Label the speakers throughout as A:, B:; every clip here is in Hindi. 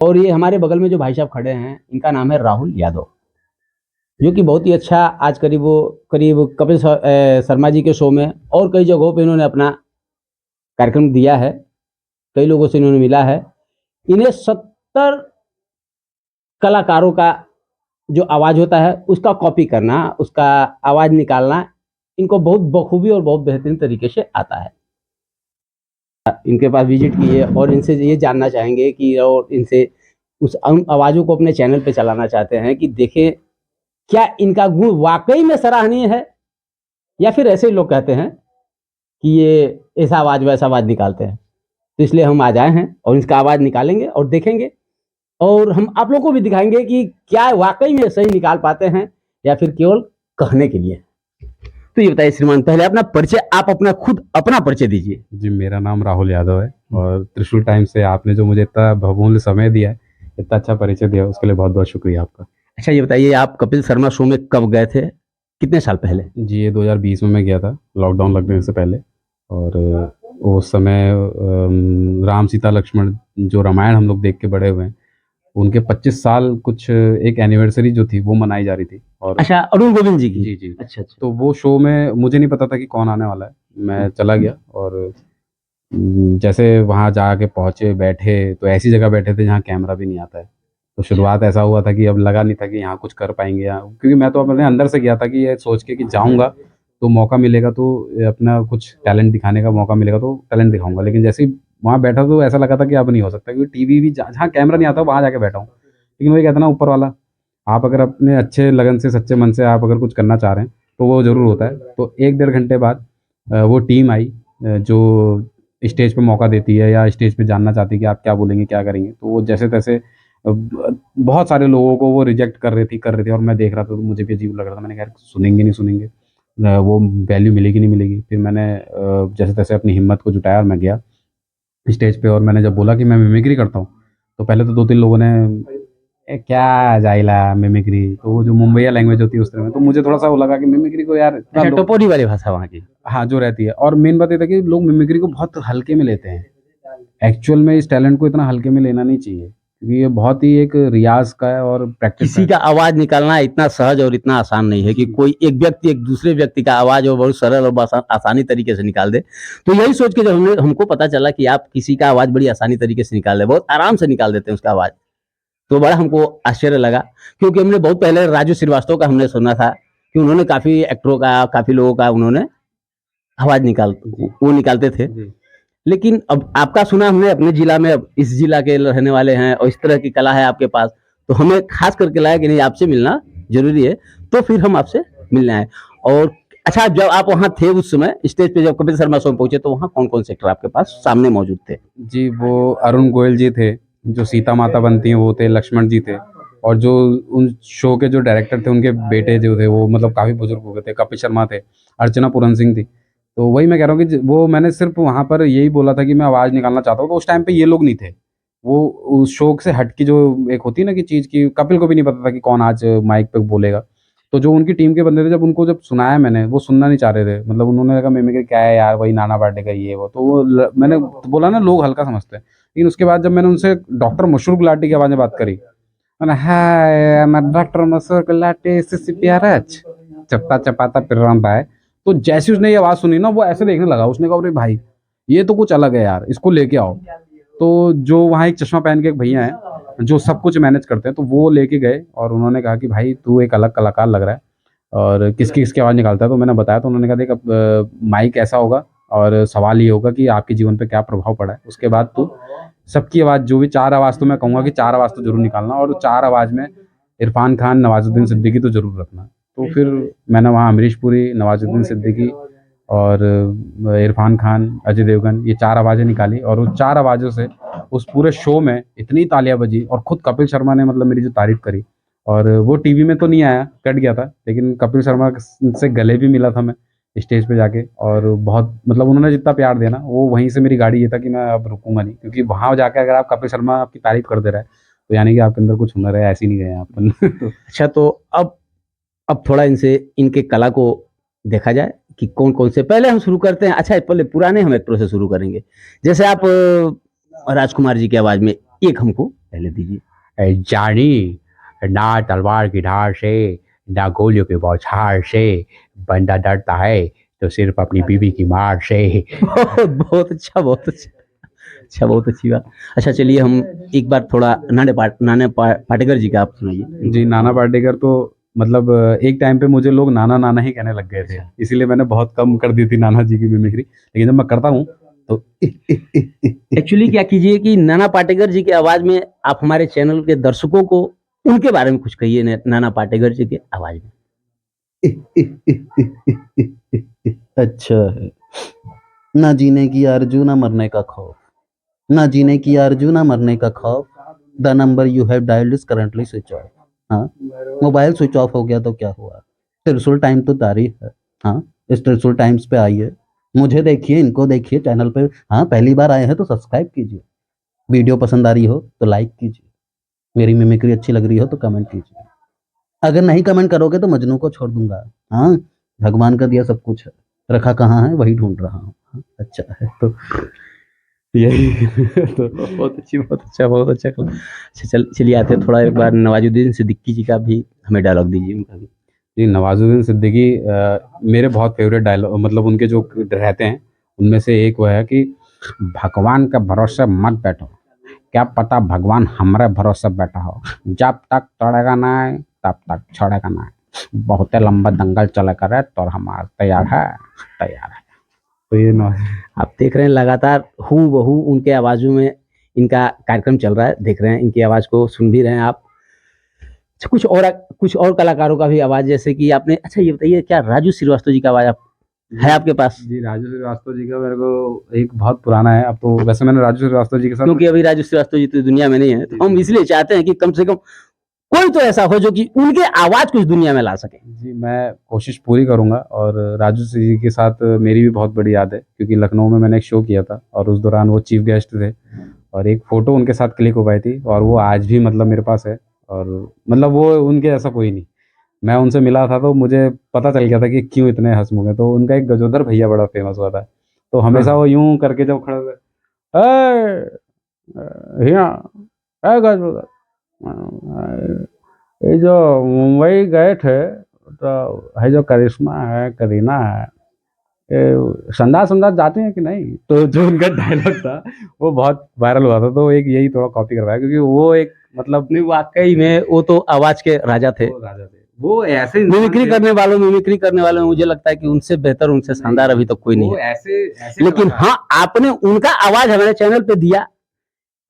A: और ये हमारे बगल में जो भाई साहब खड़े हैं, इनका नाम है राहुल यादव, जो कि बहुत ही अच्छा आज करीब कपिल शर्मा जी के शो में और कई जगहों पे इन्होंने अपना कार्यक्रम दिया है, कई लोगों से इन्होंने मिला है। इन्हें 70 कलाकारों का जो आवाज़ होता है, उसका कॉपी करना, उसका आवाज़ निकालना, इनको बहुत बखूबी और बहुत बेहतरीन तरीके से आता है। इनके पास विजिट किए और इनसे ये जानना चाहेंगे कि और इनसे उन आवाज़ों को अपने चैनल पे चलाना चाहते हैं कि देखें क्या इनका गुण वाक़ई में सराहनीय है, या फिर ऐसे ही लोग कहते हैं कि ये ऐसा आवाज़ वैसा आवाज़ निकालते हैं। तो इसलिए हम आज आए हैं और इसका आवाज़ निकालेंगे और देखेंगे, और हम आप लोगों को भी दिखाएँगे कि क्या वाक़ई में सही निकाल पाते हैं या फिर केवल कहने के लिए। तो ये बताइए श्रीमान, पहले अपना परिचय, आप अपना परिचय दीजिए।
B: जी, मेरा नाम राहुल यादव है और त्रिशूल टाइम से आपने जो मुझे इतना बहुमूल्य समय दिया है, इतना अच्छा परिचय दिया, उसके लिए बहुत-बहुत शुक्रिया आपका।
A: अच्छा ये बताइए, आप कपिल शर्मा शो में कब गए थे? कितने साल पहले?
B: जी, ये 2020 में मैं गया था, लॉकडाउन लगने से पहले। और उस समय राम, सीता, लक्ष्मण जो रामायण हम लोग देख के बड़े हुए हैं, उनके 25 साल कुछ एक एनिवर्सरी जो थी, वो मनाई जा रही थी। और
A: अच्छा, अरुण गोविंद जी की?
B: जी, जी।
A: अच्छा, अच्छा।
B: तो वो शो में मुझे नहीं पता था कि कौन आने वाला है। मैं चला गया और जैसे वहाँ जाके पहुँचे, बैठे, तो ऐसी जगह बैठे थे जहाँ कैमरा भी नहीं आता है। तो शुरुआत ऐसा हुआ था कि अब लगा नहीं था कि यहाँ कुछ कर पाएँगे, या क्योंकि मैं तो अपने अंदर से गया था कि ये सोच के कि जाऊँगा, तो मौका मिलेगा तो अपना कुछ टैलेंट दिखाने का मौका मिलेगा तो टैलेंट दिखाऊँगा। लेकिन जैसे ही वहाँ बैठा तो ऐसा लगा था कि अब नहीं हो सकता, क्योंकि टीवी भी जहाँ कैमरा नहीं आता वहाँ जाके बैठा हूँ। लेकिन वही कहते हैं ना ऊपर वाला, आप अगर अपने अच्छे लगन से, सच्चे मन से आप अगर कुछ करना चाह रहे हैं, तो वो ज़रूर होता है। तो 1 डेढ़ घंटे बाद वो टीम आई, जो स्टेज पे मौका देती है या स्टेज पे जानना चाहती है कि आप क्या बोलेंगे, क्या करेंगे। तो वो जैसे-तैसे बहुत सारे लोगों को वो रिजेक्ट कर रही थी और मैं देख रहा था, तो मुझे भी अजीब लग रहा था। मैंने कहा यार सुनेंगे, नहीं सुनेंगे, वो वैल्यू मिलेगी, नहीं मिलेगी। फिर मैंने जैसे-तैसे अपनी हिम्मत को जुटाया और मैं गया स्टेज पे, और मैंने जब बोला कि मैं मिमिक्री करता हूँ, तो पहले तो 2-3 लोगों ने क्या जाइला मिमिक्री, तो वो जो मुंबईया लैंग्वेज होती है उस तरह में, तो मुझे थोड़ा-सा वो लगा कि मिमिक्री को यार इतना
A: अच्छा,
B: लो।
A: टपोरी वाली भाषा वहाँ की।
B: हाँ, जो रहती है। और मेन बात ये था कि लोग मिमिक्री को बहुत हल्के में लेते हैं। एक्चुअल में इस टैलेंट को इतना हल्के में लेना नहीं चाहिए, क्योंकि ये बहुत ही एक रियाज़ का है और प्रैक्टिस का
A: किसी
B: है।
A: का आवाज़ निकालना इतना सहज और इतना आसान नहीं है कि
B: जी।
A: कोई एक व्यक्ति एक दूसरे व्यक्ति का आवाज़ वो बहुत सरल और आसानी तरीके से निकाल दे। तो यही सोच के जब हमको पता चला कि आप किसी का आवाज़ बड़ी आसानी तरीके से निकाल लें, बहुत आराम से निकाल देते हैं उसका आवाज़, तो बड़ा हमको आश्चर्य लगा। क्योंकि हमने बहुत पहले राजू श्रीवास्तव का हमने सुना था कि उन्होंने काफ़ी एक्टरों का, काफ़ी लोगों का उन्होंने आवाज़
B: जी,
A: वो निकालते थे।
B: जी।
A: लेकिन अब आपका सुना हमने अपने जिला में, अब इस जिला के रहने वाले हैं और इस तरह की कला है आपके पास, तो हमें खास करके लगा कि नहीं आपसे मिलना ज़रूरी है, तो फिर हम आपसे मिलने आए। और अच्छा, जब आप वहाँ थे उस समय स्टेज पे, जब कपिल शर्मा शो में पहुँचे, तो वहाँ कौन-कौन से एक्टर आपके पास सामने मौजूद थे?
B: जी, वो अरुण गोयल जी थे, जो सीता माता बनती हैं वो थे, लक्ष्मण जी थे, और जो उन शो के जो डायरेक्टर थे, उनके बेटे जो थे, वो मतलब काफ़ी बुज़ुर्ग हो गए थे, कपिल शर्मा थे, अर्चना पूरन सिंह थी। तो वही मैं कह रहा हूँ कि ज वो मैंने सिर्फ़ वहाँ पर यही बोला था कि मैं आवाज़ निकालना चाहता हूँ, तो उस टाइम पे ये लोग नहीं थे। वो उस शो से हट के जो एक होती है ना कि चीज़ की, कपिल को भी नहीं पता था कि कौन आज माइक पे बोलेगा। तो जो उनकी टीम के बंदे थे, जब उनको जब सुनाया मैंने, वो सुनना नहीं चाह रहे थे। मतलब उन्होंने कहा मिमिक्री क्या है यार, वही नाना पाटेकर ये वो। तो वो मैंने बोला ना लोग हल्का समझते हैं। लेकिन उसके बाद जब मैंने उनसे डॉक्टर मशहूर गुलाटी की आवाज़ में बात करी, मैंने हाय आई एम डॉक्टर मशहूर गुलाटी सीसीपीआरएच चपता चपाता पिर्राम बाय। तो जैसे ही उसने ये आवाज़ सुनी ना, वो ऐसे देखने लगा। उसने कहा अरे भाई, ये तो कुछ अलग है यार, इसको लेके आओ। तो जो वहाँ एक चश्मा पहन के एक भैया हैं, जो सब कुछ मैनेज करते हैं, तो वो लेके गए और उन्होंने कहा कि भाई तू एक अलग कलाकार लग रहा है और किसकी-किसकी आवाज़ निकालता है? तो मैंने बताया, तो उन्होंने कहा देख अब माइक ऐसा होगा और सवाल ये होगा कि आपके जीवन पे क्या प्रभाव पड़ा है। उसके बाद तू सबकी आवाज़, जो भी 4 आवाज़, तो मैं कहूँगा कि 4 आवाज़ तो ज़रूर निकालना, और 4 आवाज़ में इरफ़ान खान, नवाज़ुद्दीन सिद्दीकी तो ज़रूर रखना। तो फिर मैंने वहाँ अमरीश पुरी, नवाज़ुद्दीन सिद्दीकी और इरफ़ान खान, अजय देवगन, ये 4 आवाज़ें निकाली, और उन 4 आवाज़ों से उस पूरे शो में इतनी तालियाँ बजी, और खुद कपिल शर्मा ने मतलब मेरी जो तारीफ़ करी। और वो टीवी में तो नहीं आया, कट गया था, लेकिन कपिल शर्मा से गले भी मिला था मैं स्टेज पे जाके, और बहुत मतलब उन्होंने जितना प्यार दिया ना, वो वहीं से मेरी गाड़ी ये था कि मैं अब रुकूँगा नहीं, क्योंकि वहाँ जाके अगर आप कपिल शर्मा आपकी तारीफ़ कर दे रहा है, तो यानी कि आपके अंदर कुछ हुनर है, ऐसे ही नहीं गए हैं आप। तो
A: अच्छा, तो अब थोड़ा इनसे इनके कला को देखा जाए कि कौन-कौन से, पहले हम शुरू करते हैं। अच्छा, पहले पुराने हम एक्टरों से शुरू करेंगे। जैसे आप राजकुमार जी की आवाज़ में एक हमको पहले दीजिए।
B: जानी ना तलवार की धार से ना गोलियों के बौछार से, बंदा डरता है तो सिर्फ अपनी बीवी की मार से।
A: बहुत अच्छा, बहुत अच्छा। अच्छा, बहुत अच्छी बात। अच्छा, चलिए हम एक बार थोड़ा नाना पाटेकर जी का आप सुनाइए।
B: जी, नाना पाटेकर तो मतलब एक टाइम पे मुझे लोग नाना नाना ही कहने लग गए थे, इसीलिए मैंने बहुत कम कर दी थी नाना जी की मिमिक्री, लेकिन जब मैं करता हूँ तो
A: एक्चुअली क्या कीजिए कि नाना पाटेकर जी की आवाज़ में आप हमारे चैनल के दर्शकों को उनके बारे में कुछ कहिए नाना पाटेकर जी की आवाज़ में।
C: अच्छा है। ना जीने की आरज़ू ना मरने का खौफ, ना जीने की आरज़ू ना मरने का खौफ, the number you have dialled is currently switch off. हाँ, मोबाइल स्विच ऑफ हो गया तो क्या हुआ? त्रिशूल टाइम तो जारी है। हाँ, इस त्रिशूल टाइम्स पे आइए, मुझे देखिए, इनको देखिए चैनल पे। हाँ, पहली बार आए हैं तो सब्सक्राइब कीजिए, वीडियो पसंद आ रही हो तो लाइक कीजिए, मेरी मिमिक्री अच्छी लग रही हो तो कमेंट कीजिए। अगर नहीं कमेंट करोगे तो मजनू को छोड़ दूँगा। हाँ, भगवान का दिया सब कुछ है, रखा कहाँ है वही ढूँढ रहा हूँ। हाँ, अच्छा है तो
B: यही तो
A: बहुत अच्छी, बहुत अच्छा, बहुत अच्छा। अच्छा, चलिए आते हैं थोड़ा, एक बार नवाजुद्दीन सिद्दीकी जी का भी हमें डायलॉग दीजिए उनका भी।
B: जी, नवाजुद्दीन सिद्दीकी मेरे बहुत फेवरेट डायलॉग, मतलब उनके जो रहते हैं उनमें से एक वो है कि भगवान के भरोसे मत बैठो, क्या पता भगवान हमारे भरोसे बैठा हो, जब तक तोड़ेगा ना तब तक छोड़ेगा ना, बहुत लंबा दंगल चला करे तो हमारा तैयार है, तैयार है। तो ये ना,
A: आप देख रहे हैं लगातार हूबहू उनके आवाज़ों में इनका कार्यक्रम चल रहा है, देख रहे हैं इनकी आवाज़ को, सुन भी रहे हैं आप। अच्छा, कुछ और कलाकारों का भी आवाज़, जैसे कि आपने, अच्छा ये बताइए, क्या राजू श्रीवास्तव जी का आवाज़ है आपके पास?
B: जी, राजू श्रीवास्तव जी का मेरे को एक बहुत पुराना है, अब तो वैसे मैंने राजू श्रीवास्तव जी के साथ
A: क्योंकि अभी राजू श्रीवास्तव जी तो दुनिया में नहीं है, तो हम इसलिए चाहते हैं कि कम से कम कोई तो ऐसा हो जो कि उनके आवाज़ को इस दुनिया में ला सके।
B: जी, मैं कोशिश पूरी करूँगा। और राजू जी के साथ मेरी भी बहुत बड़ी याद है, क्योंकि लखनऊ में मैंने एक शो किया था और उस दौरान वो चीफ गेस्ट थे और एक फ़ोटो उनके साथ क्लिक हो पाई थी और वो आज भी मतलब मेरे पास है। और मतलब वो उनके जैसा कोई नहीं। मैं उनसे मिला था तो मुझे पता चल गया था कि क्यों इतने हँसमुख हैं। तो उनका एक गजोदर भैया बड़ा फ़ेमस हुआ था। तो हमेशा वो यूँ करके जब खड़े होते, "ए हिया, ए गजोदर, ये जो मुंबई गए थे तो है जो करिश्मा है, करीना है, ये संडास-वंडास जाती हैं कि नहीं?" तो जो उनका डायलॉग था वो बहुत वायरल हुआ था, तो एक यही थोड़ा कॉपी करवाया, क्योंकि वो एक मतलब
A: नहीं, वाक़ई में वो तो आवाज़ के राजा थे।
B: वो राजा थे। वो ऐसे इंसान
A: मिमिक्री
B: थे,
A: मिमिक्री करने वालों में मुझे लगता है कि उनसे बेहतर, उनसे शानदार अभी तक कोई नहीं
B: वो
A: है।
B: ऐसे ऐसे
A: लेकिन
B: कलाकार
A: हाँ, आपने उनका आवाज़ हमारे चैनल पे दिया,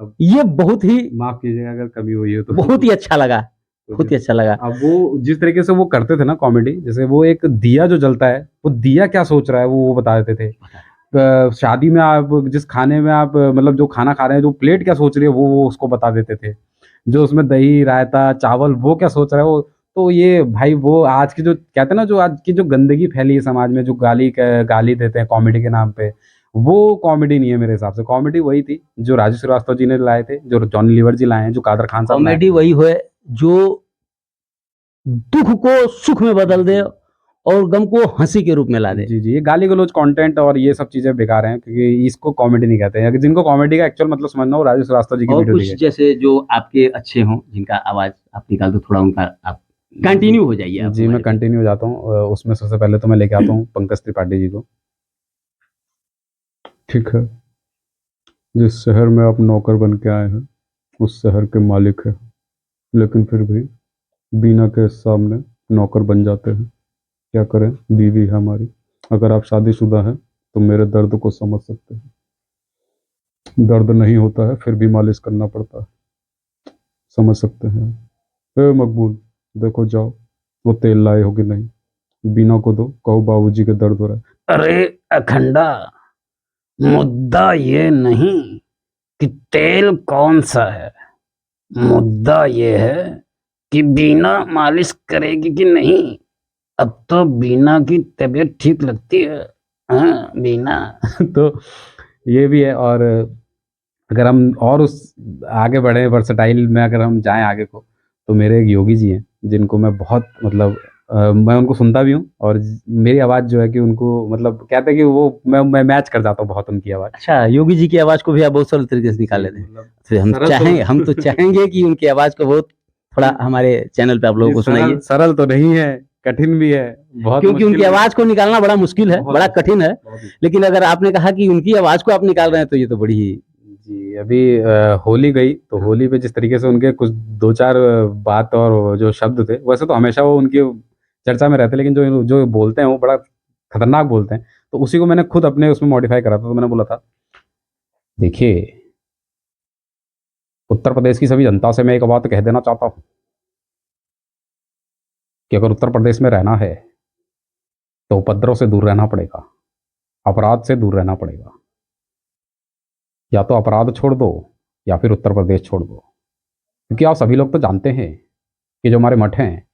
B: अब
A: ये बहुत ही
B: माफ़ कीजिएगा अगर कमी हुई हो तो।
A: बहुत ही अच्छा लगा,
B: तो
A: बहुत ही अच्छा लगा।
B: अब वो जिस तरीके से वो करते थे ना कॉमेडी, जैसे वो एक दिया जो जलता है, वो दिया क्या सोच रहा है वो बता देते थे। शादी में आप जिस खाने में आप मतलब जो खाना खा रहे हैं, जो प्लेट क्या सोच रही है वो उसको बता देते थे। जो उसमें दही, रायता, चावल वो क्या सोच रहा है वो। तो ये भाई वो आज की जो कहते हैं ना, जो आज की जो गंदगी फैली है समाज में, जो गाली देते हैं कॉमेडी के नाम पे, वो कॉमेडी नहीं है मेरे हिसाब से। कॉमेडी वही थी जो राजू श्रीवास्तव जी ने लाए थे, जो जॉनी लीवर जी लाए हैं, जो कादर खान साहब लाए हैं।
A: कॉमेडी वही है जो दुःख को सुख में बदल दे और गम को हँसी के रूप में ला दे।
B: जी, जी, ये गाली-गलौज कंटेंट और ये सब चीज़ें बेकार हैं, क्योंकि इसको कॉमेडी नहीं कहते हैं। अगर जिनको कॉमेडी का एक्चुअल मतलब समझना हो, राजू श्रीवास्तव जी की
A: और
B: वीडियो
A: कुछ
B: देखें।
A: जैसे जो आपके अच्छे हों, जिनका आवाज़ आप निकाल दो, थोड़ा उनका आप कंटिन्यू हो जाइए आप
B: जी, मैं
A: हमारे पे।
B: कंटिन्यू हो जाता हूँ। उसमें सबसे पहले तो मैं लेके आता हूँ पंकज त्रिपाठी जी को। ठीक है, जिस शहर में आप नौकर बन के आए हैं, उस शहर के मालिक हैं, लेकिन फिर भी बीना के सामने नौकर बन जाते हैं। क्या करें, बीवी है हमारी। अगर आप शादीशुदा हैं, तो मेरे दर्द को समझ सकते हैं। दर्द नहीं होता है, फिर भी मालिश करना पड़ता है। समझ सकते हैं। ए मकबूल, देखो जाओ, वो तेल लाए हो कि नहीं। बीना को दो, कहो बाबूजी के दर्द हो रहा है।
C: अरे अखंडा, मुद्दा ये नहीं कि तेल कौन सा है, मुद्दा ये है कि बीना मालिश करेगी कि नहीं। अब तो बीना की तबीयत ठीक लगती है। हाँ बीना।
B: तो ये भी है। और अगर हम और उस आगे बढ़े वर्सेटाइल में, अगर हम जाएँ आगे को, तो मेरे एक योगी जी हैं, जिनको मैं बहुत मतलब मैं उनको सुनता भी हूँ और मेरी आवाज़ जो है कि उनको मतलब कहते हैं कि वो मैं मैच कर जाता हूँ बहुत उनकी आवाज़।
A: अच्छा, योगी जी की आवाज़ को भी आप बहुत सरल तरीके से निकाल लेते हैं।
B: मतलब
A: फिर हम तो चाहेंगे कि उनकी आवाज़ को बहुत थोड़ा हमारे चैनल पे आप लोगों
B: जी,
A: को सुनाइए।
B: सरल तो नहीं है, कठिन भी है, बहुत
A: क्योंकि
B: मुश्किल
A: उनकी
B: भी है।
A: आवाज़ को निकालना बड़ा मुश्किल है,
B: बहुत
A: बड़ा
B: मुश्किल
A: कठिन है।
B: बहुत मुश्किल।
A: लेकिन अगर आपने कहा कि उनकी आवाज़ को आप निकाल रहे हैं तो ये तो बड़ी ही
B: जी, अभी होली गई तो होली पे जिस तरीके से उनके कुछ 2-4 बात और जो शब्द थे, वैसे तो हमेशा वो उनकी चर्चा में रहते हैं, लेकिन जो जो बोलते हैं वो बड़ा खतरनाक बोलते हैं। तो उसी को मैंने खुद अपने उसमें मॉडिफ़ाई करा था, तो मैंने बोला था, देखिए, उत्तर प्रदेश की सभी जनता से मैं एक बात कह देना चाहता हूँ कि अगर उत्तर प्रदेश में रहना है, तो उपद्रव से दूर रहना पड़ेगा, अपराध से दूर रहना पड़ेगा। या तो अपराध छोड़ दो या फिर उत्तर प्रदेश छोड़ दो। क्योंकि आप सभी लोग तो जानते हैं कि जो हमारे मठ हैं,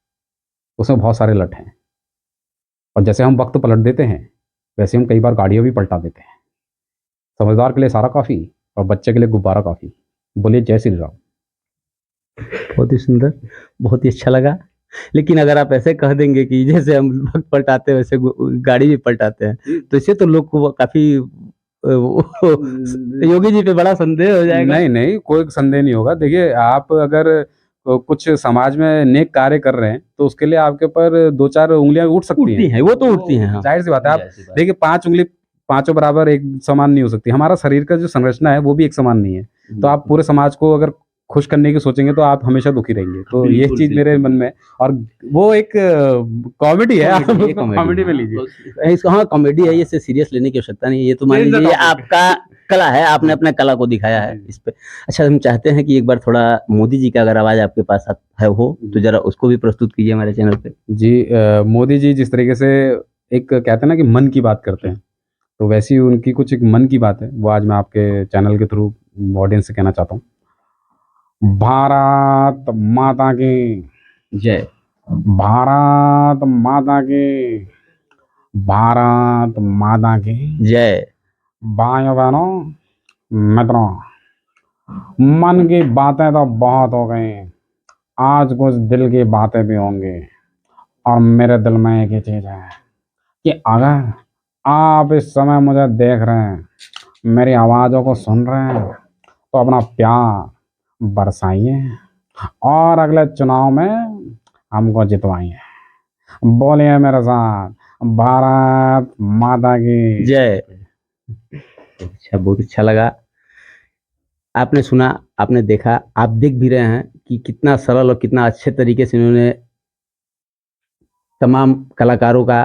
B: उसमें बहुत सारे लठ हैं और जैसे हम वक्त पलट देते हैं, वैसे हम कई बार गाड़ियाँ भी पलटा देते हैं। समझदार के लिए सारा काफ़ी और बच्चे के लिए गुब्बारा काफ़ी। बोलिए जय श्री राम।
A: बहुत ही सुंदर, बहुत ही अच्छा लगा। लेकिन अगर आप ऐसे कह देंगे कि जैसे हम वक़्त पलटाते हैं वैसे गाड़ी भी पलटाते हैं, तो इससे तो लोग को काफ़ी योगी जी पे बड़ा संदेह हो जाएगा।
B: नहीं, नहीं, कोई संदेह नहीं होगा। देखिए, आप अगर कुछ समाज में नेक कार्य कर रहे हैं, तो उसके लिए आपके ऊपर 2-4 उँगलियाँ उठ सकती
A: उठती
B: हैं।
A: हैं, वो तो उठती हैं, हाँ।
B: ज़ाहिर-सी बात है। आप
A: ज़ाहिर-सी बात है।
B: देखिए 5 उँगली पाँचों बराबर एक समान नहीं हो सकती। हमारा शरीर का जो संरचना है, वो भी एक समान नहीं है। तो आप पूरे समाज को अगर खुश करने की सोचेंगे, तो आप हमेशा दुखी रहेंगे। तो ये
A: बिल्कुल,
B: चीज़ मेरे मन में और वो एक कॉमेडी है, आप
A: कॉमेडी, ये
B: उसको
A: कॉमेडी
B: कॉमेडी
A: है,
B: में
A: हाँ,
B: लीजिए।
A: इसको हाँ, कॉमेडी है, ये इसे सीरियस लेने की आवश्यकता नहीं है। ये तो मान
B: चेंज द
A: लीजिए ये
B: टॉपिक।
A: आपका कला है, आपने अपना कला को दिखाया है
B: जी।
A: इस पे। अच्छा, हम चाहते हैं कि एक बार थोड़ा मोदी जी का अगर आवाज़ आपके पास हो, तो ज़रा उसको भी प्रस्तुत कीजिए हमारे चैनल पे।
B: जी, मोदी जी जिस तरीके से एक कहते हैं ना कि मन की बात करते हैं, तो वैसी उनकी कुछ एक मन की बात है, वो आज मैं आपके चैनल के थ्रू ऑडियंस से कहना चाहता हूँ। भारत माता की
A: जय।
B: भारत माता की भारत माता की
A: जय।
B: भाइयों बहनों मित्रों, मन की बातें तो बहुत हो गई, आज कुछ दिल की बातें भी होंगी और मेरे दिल में एक ही चीज़ है कि अगर आप इस समय मुझे देख रहे हैं, मेरी आवाज़ों को सुन रहे हैं, तो अपना प्यार बरसाइए और अगले चुनाव में हमको जितवाइए। बोलिए मेरे साथ, भारत माता की
A: जय। अच्छा, बहुत अच्छा लगा। आपने सुना, आपने देखा, आप देख भी रहे हैं कि कितना सरल और कितना अच्छे तरीके से इन्होंने तमाम कलाकारों का,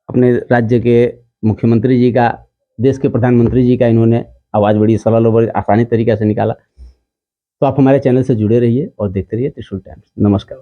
A: अपने राज्य के मुख्यमंत्री जी का, देश के प्रधानमंत्री जी का इन्होंने आवाज़ बड़ी सरल और बड़ी आसानी तरीके से निकाला। तो आप हमारे चैनल से जुड़े रहिए और देखते रहिए त्रिशूल टाइम्स। नमस्कार।